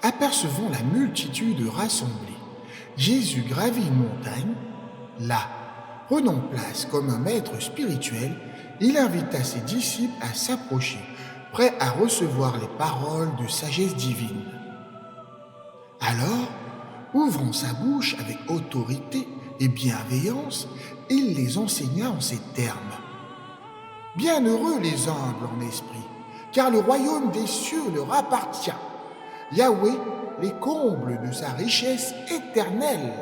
Apercevant la multitude rassemblée, Jésus gravit une montagne. Là, prenant place comme un maître spirituel, il invita ses disciples à s'approcher, prêts à recevoir les paroles de sagesse divine. Alors, ouvrant sa bouche avec autorité et bienveillance, il les enseigna en ces termes. Bienheureux les humbles en esprit, car le royaume des cieux leur appartient. Yahweh les comble de sa richesse éternelle.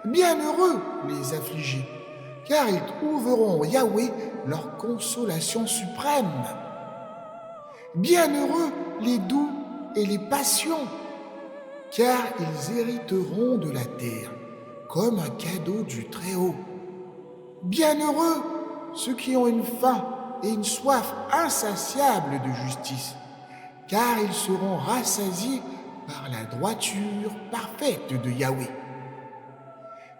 Bienheureux les affligés, car ils trouveront en Yahweh leur consolation suprême. Bienheureux les doux et les patients, car ils hériteront de la terre comme un cadeau du Très-Haut. Bienheureux ceux qui ont une faim et une soif insatiable de justice, car ils seront rassasiés par la droiture parfaite de Yahweh.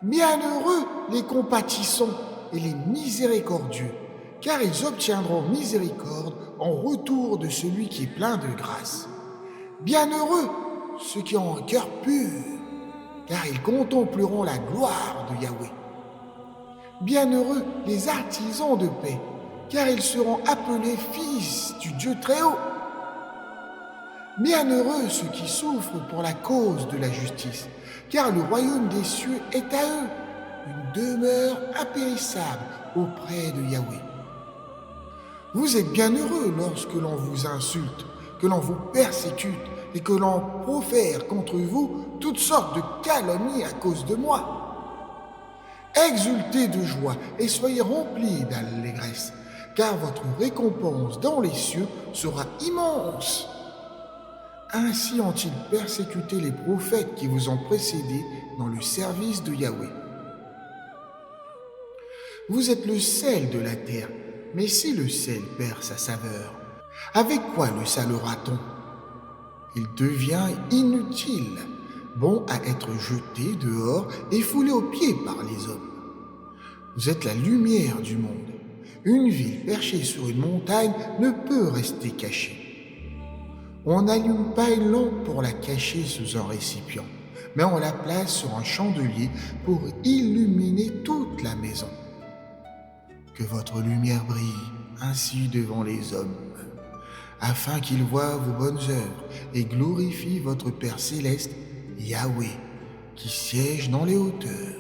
Bienheureux les compatissants et les miséricordieux, car ils obtiendront miséricorde en retour de celui qui est plein de grâce. Bienheureux ceux qui ont un cœur pur, car ils contempleront la gloire de Yahweh. Bienheureux les artisans de paix, car ils seront appelés fils du Dieu Très-Haut. Bienheureux ceux qui souffrent pour la cause de la justice, car le royaume des cieux est à eux, une demeure impérissable auprès de Yahweh. Vous êtes bienheureux lorsque l'on vous insulte, que l'on vous persécute et que l'on profère contre vous toutes sortes de calomnies à cause de moi. Exultez de joie et soyez remplis d'allégresse, car votre récompense dans les cieux sera immense. Ainsi ont-ils persécuté les prophètes qui vous ont précédés dans le service de Yahweh. Vous êtes le sel de la terre, mais si le sel perd sa saveur, avec quoi le salera-t-on? Il devient inutile, bon à être jeté dehors et foulé aux pieds par les hommes. Vous êtes la lumière du monde. Une ville perchée sur une montagne ne peut rester cachée. On n'allume pas une lampe pour la cacher sous un récipient, mais on la place sur un chandelier pour illuminer toute la maison. Que votre lumière brille ainsi devant les hommes, afin qu'ils voient vos bonnes œuvres et glorifient votre Père céleste, Yahweh, qui siège dans les hauteurs.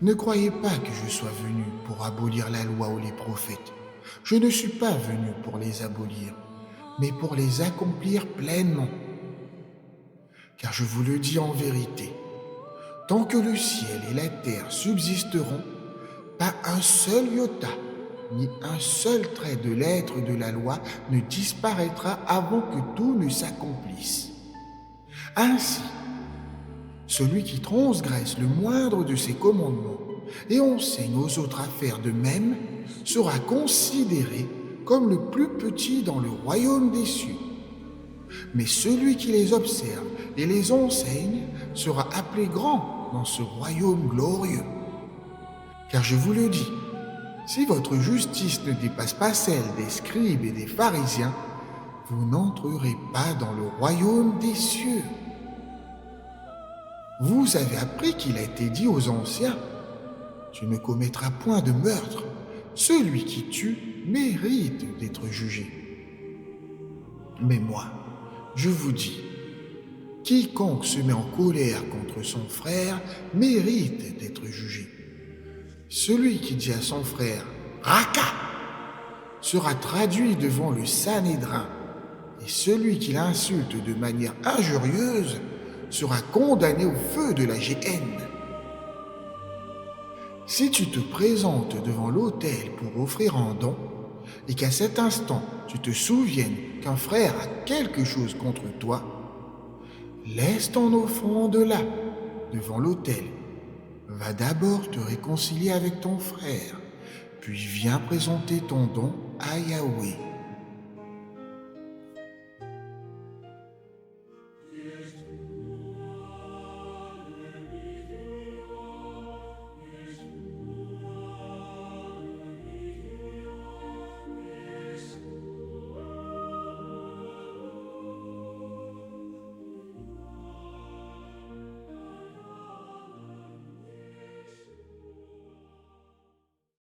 Ne croyez pas que je sois venu pour abolir la loi ou les prophètes. Je ne suis pas venu pour les abolir, mais pour les accomplir pleinement. Car je vous le dis en vérité, tant que le ciel et la terre subsisteront, pas un seul iota, ni un seul trait de lettre de la loi ne disparaîtra avant que tout ne s'accomplisse. Ainsi, celui qui transgresse le moindre de ses commandements et enseigne aux autres à faire de même sera considéré comme le plus petit dans le royaume des cieux. Mais celui qui les observe et les enseigne sera appelé grand dans ce royaume glorieux. Car je vous le dis, si votre justice ne dépasse pas celle des scribes et des pharisiens, vous n'entrerez pas dans le royaume des cieux. Vous avez appris qu'il a été dit aux anciens, « Tu ne commettras point de meurtre. Celui qui tue mérite d'être jugé. » Mais moi, je vous dis, quiconque se met en colère contre son frère mérite d'être jugé. Celui qui dit à son frère « Raka » sera traduit devant le Sanhédrin, et celui qui l'insulte de manière injurieuse sera condamné au feu de la géhenne. Si tu te présentes devant l'autel pour offrir un don, et qu'à cet instant tu te souviennes qu'un frère a quelque chose contre toi, laisse ton offrande là, devant l'autel. Va d'abord te réconcilier avec ton frère, puis viens présenter ton don à Yahweh.